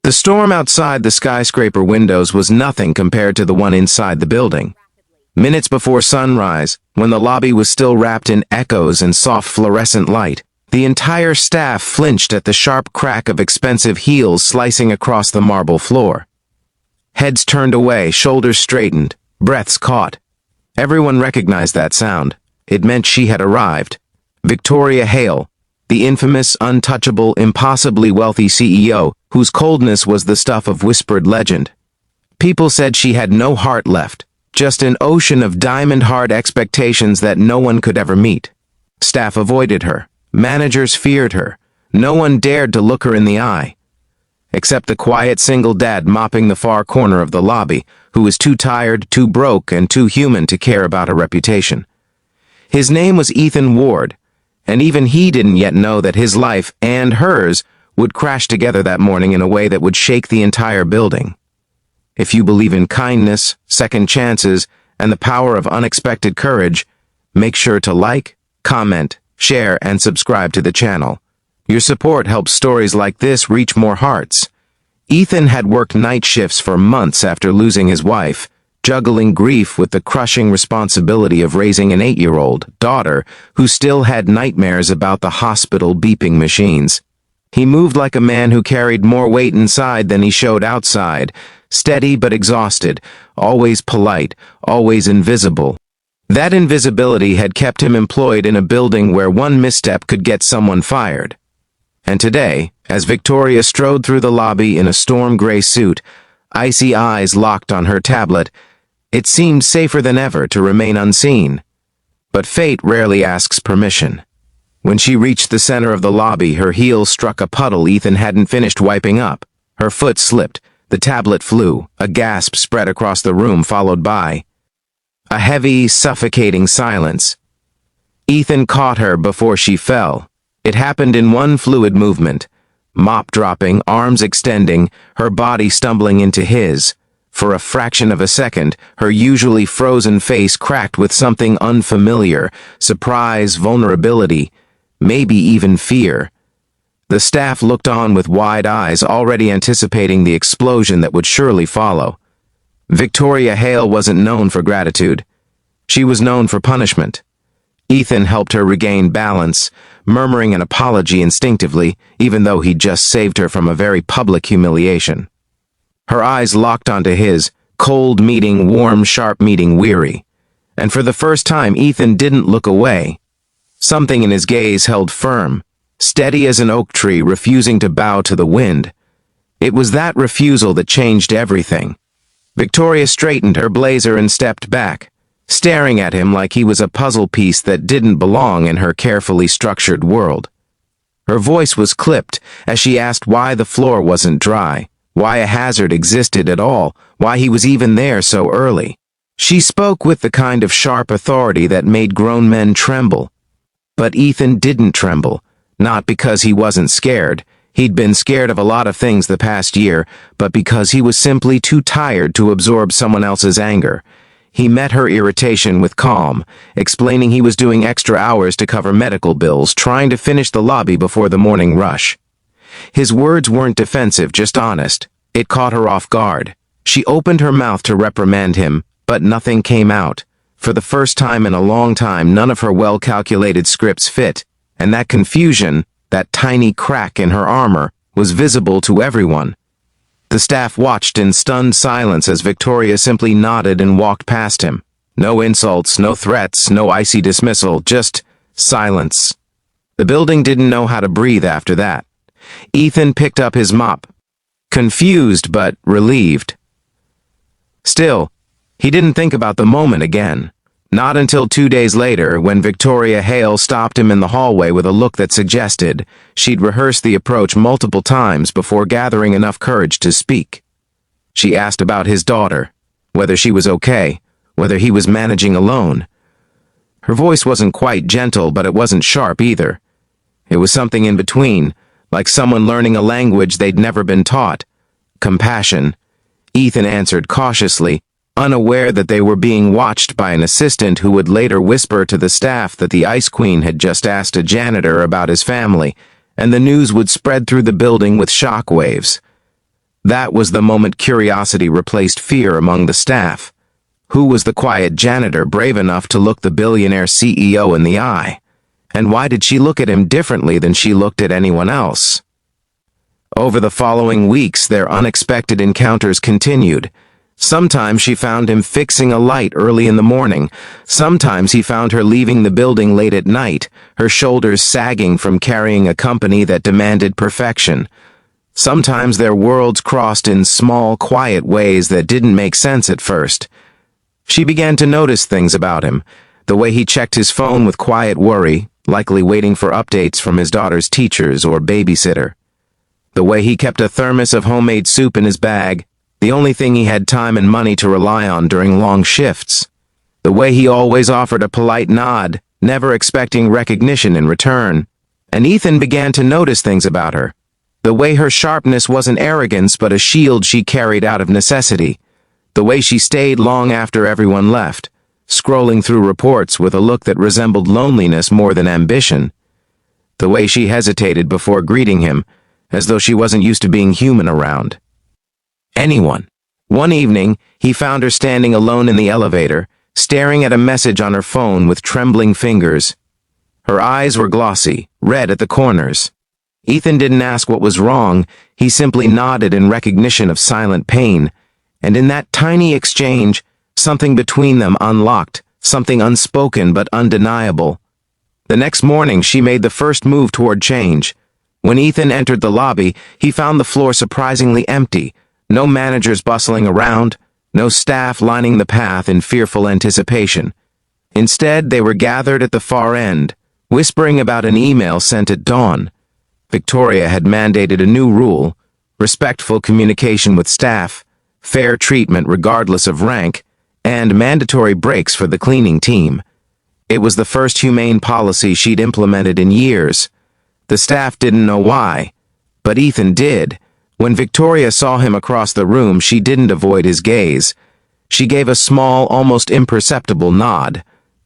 The storm outside the skyscraper windows was nothing compared to the one inside the building. Minutes before sunrise, when the lobby was still wrapped in echoes and soft fluorescent light, the entire staff flinched at the sharp crack of expensive heels slicing across the marble floor. Heads turned away, shoulders straightened, breaths caught. Everyone recognized that sound. It meant she had arrived. Victoria Hale, the infamous, untouchable, impossibly wealthy CEO, whose coldness was the stuff of whispered legend. People said she had no heart left, just an ocean of diamond-hard expectations that no one could ever meet. Staff avoided her. Managers feared her. No one dared to look her in the eye. Except the quiet single dad mopping the far corner of the lobby, who was too tired, too broke, and too human to care about her reputation. His name was Ethan Ward, and even he didn't yet know that his life and hers would crash together that morning in a way that would shake the entire building. If you believe in kindness, second chances, and the power of unexpected courage, make sure to like, comment, share, and subscribe to the channel. Your support helps stories like this reach more hearts. Ethan had worked night shifts for months after losing his wife, juggling grief with the crushing responsibility of raising an 8-year-old daughter who still had nightmares about the hospital beeping machines. He moved like a man who carried more weight inside than he showed outside, steady but exhausted, always polite, always invisible. That invisibility had kept him employed in a building where one misstep could get someone fired. And today, as Victoria strode through the lobby in a storm-gray suit, icy eyes locked on her tablet, it seemed safer than ever to remain unseen. But fate rarely asks permission. When she reached the center of the lobby, her heels struck a puddle Ethan hadn't finished wiping up. Her foot slipped. The tablet flew. A gasp spread across the room, followed by a heavy, suffocating silence. Ethan caught her before she fell. It happened in one fluid movement. Mop dropping, arms extending, her body stumbling into his. For a fraction of a second, her usually frozen face cracked with something unfamiliar, surprise, vulnerability, maybe even fear. The staff looked on with wide eyes, already anticipating the explosion that would surely follow. Victoria Hale wasn't known for gratitude. She was known for punishment. Ethan helped her regain balance, murmuring an apology instinctively, even though he'd just saved her from a very public humiliation. Her eyes locked onto his, cold meeting, warm, sharp meeting, weary. And for the first time, Ethan didn't look away. Something in his gaze held firm, steady as an oak tree refusing to bow to the wind. It was that refusal that changed everything. Victoria straightened her blazer and stepped back, staring at him like he was a puzzle piece that didn't belong in her carefully structured world. Her voice was clipped as she asked why the floor wasn't dry, why a hazard existed at all, why he was even there so early. She spoke with the kind of sharp authority that made grown men tremble. But Ethan didn't tremble. Not because he wasn't scared. He'd been scared of a lot of things the past year, but because he was simply too tired to absorb someone else's anger. He met her irritation with calm, explaining he was doing extra hours to cover medical bills, trying to finish the lobby before the morning rush. His words weren't defensive, just honest. It caught her off guard. She opened her mouth to reprimand him, but nothing came out. For the first time in a long time, none of her well-calculated scripts fit. And that confusion, that tiny crack in her armor, was visible to everyone. The staff watched in stunned silence as Victoria simply nodded and walked past him. No insults, no threats, no icy dismissal, just silence. The building didn't know how to breathe after that. Ethan picked up his mop, confused but relieved. Still, he didn't think about the moment again. Not until 2 days later, when Victoria Hale stopped him in the hallway with a look that suggested she'd rehearsed the approach multiple times before gathering enough courage to speak. She asked about his daughter, whether she was okay, whether he was managing alone. Her voice wasn't quite gentle, but it wasn't sharp either. It was something in between, like someone learning a language they'd never been taught. Compassion. Ethan answered cautiously, unaware that they were being watched by an assistant who would later whisper to the staff that the Ice Queen had just asked a janitor about his family, and the news would spread through the building with shock waves. That was the moment curiosity replaced fear among the staff. Who was the quiet janitor brave enough to look the billionaire CEO in the eye? And why did she look at him differently than she looked at anyone else? Over the following weeks, their unexpected encounters continued. Sometimes she found him fixing a light early in the morning. Sometimes he found her leaving the building late at night, her shoulders sagging from carrying a company that demanded perfection. Sometimes their worlds crossed in small, quiet ways that didn't make sense at first. She began to notice things about him, the way he checked his phone with quiet worry, likely waiting for updates from his daughter's teachers or babysitter. The way he kept a thermos of homemade soup in his bag, the only thing he had time and money to rely on during long shifts. The way he always offered a polite nod, never expecting recognition in return. And Ethan began to notice things about her. The way her sharpness wasn't arrogance but a shield she carried out of necessity. The way she stayed long after everyone left, scrolling through reports with a look that resembled loneliness more than ambition. The way she hesitated before greeting him, as though she wasn't used to being human around anyone. One evening, he found her standing alone in the elevator, staring at a message on her phone with trembling fingers. Her eyes were glossy, red at the corners. Ethan didn't ask what was wrong, he simply nodded in recognition of silent pain. And in that tiny exchange, something between them unlocked, something unspoken but undeniable. The next morning, she made the first move toward change. When Ethan entered the lobby, he found the floor surprisingly empty, no managers bustling around, no staff lining the path in fearful anticipation. Instead, they were gathered at the far end, whispering about an email sent at dawn. Victoria had mandated a new rule: respectful communication with staff, fair treatment regardless of rank, and mandatory breaks for the cleaning team. It was the first humane policy she'd implemented in years. The staff didn't know why, but Ethan did. When Victoria saw him across the room, she didn't avoid his gaze. She gave a small, almost imperceptible nod.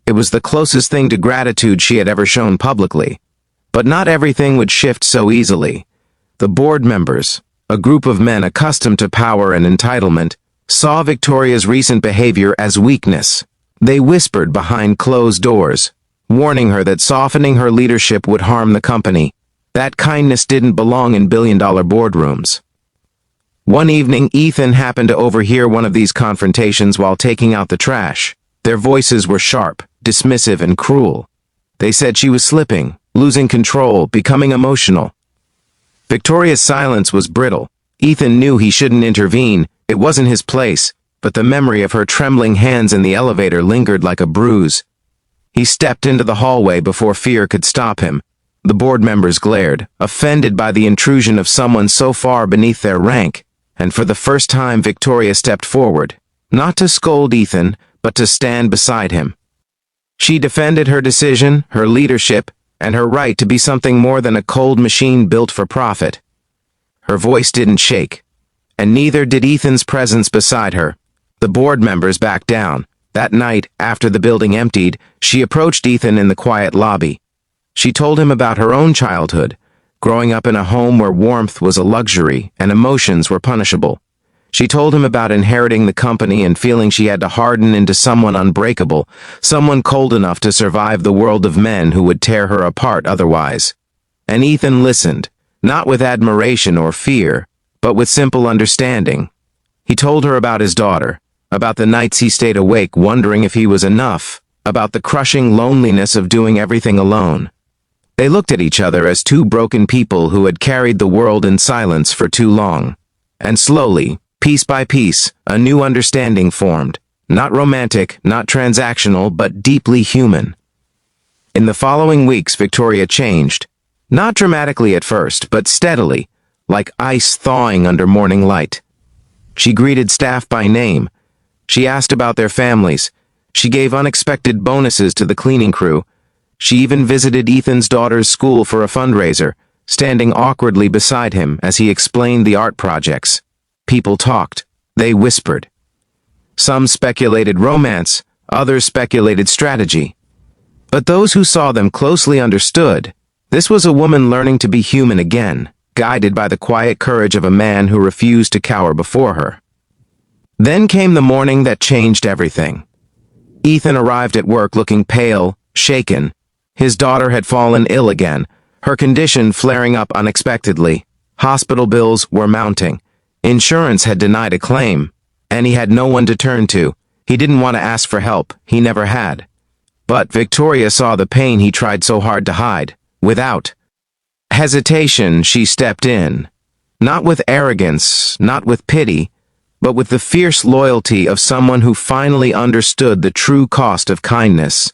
It was the closest thing to gratitude she had ever shown publicly. But not everything would shift so easily. The board members, a group of men accustomed to power and entitlement, saw Victoria's recent behavior as weakness. They whispered behind closed doors, warning her that softening her leadership would harm the company. That kindness didn't belong in billion-dollar boardrooms. One evening, Ethan happened to overhear one of these confrontations while taking out the trash. Their voices were sharp, dismissive, and cruel. They said she was slipping, losing control, becoming emotional. Victoria's silence was brittle. Ethan knew he shouldn't intervene. It wasn't his place, but the memory of her trembling hands in the elevator lingered like a bruise. He stepped into the hallway before fear could stop him. The board members glared, offended by the intrusion of someone so far beneath their rank, and for the first time Victoria stepped forward, not to scold Ethan, but to stand beside him. She defended her decision, her leadership, and her right to be something more than a cold machine built for profit. Her voice didn't shake, and neither did Ethan's presence beside her. The board members backed down. That night, after the building emptied, she approached Ethan in the quiet lobby. She told him about her own childhood, growing up in a home where warmth was a luxury and emotions were punishable. She told him about inheriting the company and feeling she had to harden into someone unbreakable, someone cold enough to survive the world of men who would tear her apart otherwise. And Ethan listened, not with admiration or fear, but with simple understanding. He told her about his daughter, about the nights he stayed awake wondering if he was enough, about the crushing loneliness of doing everything alone. They looked at each other as two broken people who had carried the world in silence for too long. And slowly, piece by piece, a new understanding formed. Not romantic, not transactional, but deeply human. In the following weeks, Victoria changed. Not dramatically at first, but steadily, like ice thawing under morning light. She greeted staff by name. She asked about their families. She gave unexpected bonuses to the cleaning crew. She even visited Ethan's daughter's school for a fundraiser, standing awkwardly beside him as he explained the art projects. People talked. They whispered. Some speculated romance, others speculated strategy. But those who saw them closely understood. This was a woman learning to be human again, guided by the quiet courage of a man who refused to cower before her. Then came the morning that changed everything. Ethan arrived at work looking pale, shaken. His daughter had fallen ill again, her condition flaring up unexpectedly. Hospital bills were mounting. Insurance had denied a claim, and he had no one to turn to. He didn't want to ask for help, he never had. But Victoria saw the pain he tried so hard to hide. Without hesitation, she stepped in. Not with arrogance, not with pity, but with the fierce loyalty of someone who finally understood the true cost of kindness.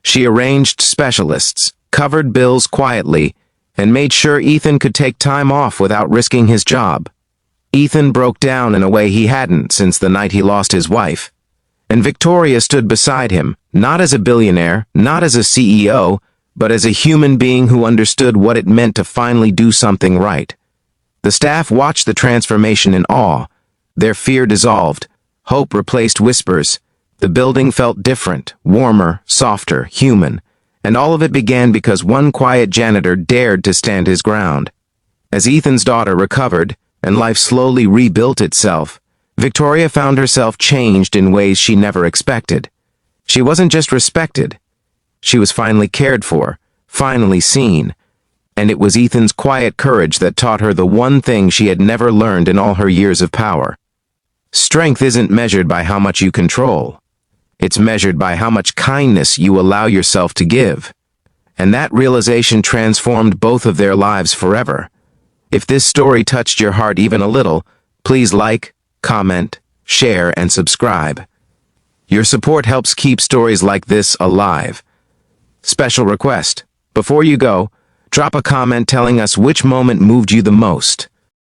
She arranged specialists, covered bills quietly, and made sure Ethan could take time off without risking his job. Ethan broke down in a way he hadn't since the night he lost his wife. And Victoria stood beside him, not as a billionaire, not as a CEO, but as a human being who understood what it meant to finally do something right. The staff watched the transformation in awe. Their fear dissolved. Hope replaced whispers. The building felt different, warmer, softer, human. And all of it began because one quiet janitor dared to stand his ground. As Ethan's daughter recovered, and life slowly rebuilt itself, Victoria found herself changed in ways she never expected. She wasn't just respected. She was finally cared for, finally seen. And it was Ethan's quiet courage that taught her the one thing she had never learned in all her years of power. Strength isn't measured by how much you control. It's measured by how much kindness you allow yourself to give. And that realization transformed both of their lives forever. If this story touched your heart even a little, please like, comment, share, and subscribe. Your support helps keep stories like this alive. Special request: before you go, drop a comment telling us which moment moved you the most.